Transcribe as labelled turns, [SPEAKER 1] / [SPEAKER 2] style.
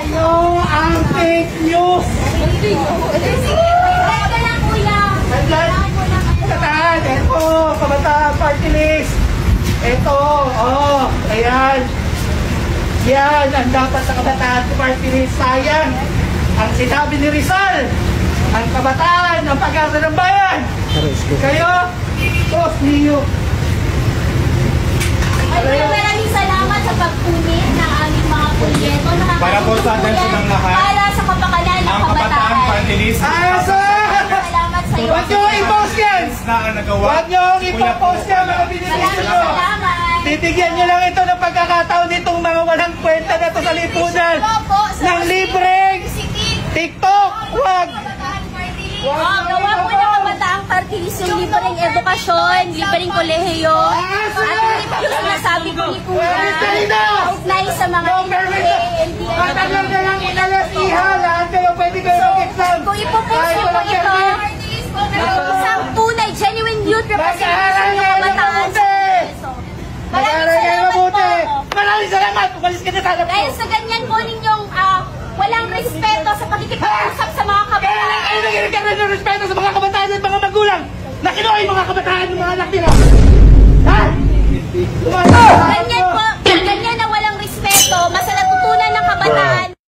[SPEAKER 1] Kayo ang fake news! Kabataan, ito, Kabataan Party List. Ito, oh, ayan. Yan ang dapat sa Kabataan Party List. Sayang, ang sinabi ni Rizal, ang kabataan, ang pag-asa ng bayan. Kayo, Diyos niyo.
[SPEAKER 2] Maraming salamat sa pagpunit ng aming mga pulyeto.
[SPEAKER 3] Para po sa atensyon ng lahat,
[SPEAKER 2] para sa kapakanan ng
[SPEAKER 3] ang Kabataan Party List.
[SPEAKER 2] Salamat sa iyo.
[SPEAKER 1] Huwag niyo i-post yan! Huwag niyo i-post yan, mga binibigyan nyo. Bibigyan nyo lang ito ng pagkakataon nitong mga walang kwenta na ito sa lipunan. Ng libreng TikTok. Huwag!
[SPEAKER 2] Gawa po ng Kabataang Party List yung libreng edukasyon, libreng kolehiyo, at yung sinasabi ko ni Kuya, ugnay sa mga
[SPEAKER 1] Matagal na lang inalas iha, lahat kayo pwede kayo mag-exam.
[SPEAKER 2] Kung ipopost mo po ito, isang tunay, genuine youth representative ng kabataan. Maraming salamat po.
[SPEAKER 1] Maraming salamat! Umalis ka na sana po.
[SPEAKER 2] Dahil sa ganyan po ninyong walang respeto sa pagkikipag-usap sa mga kabataan.
[SPEAKER 1] Ay, nagkakaroon ng respeto sa mga kabataan at mga magulang na kinuha yung mga kabataan ng mga anak nila. Ha?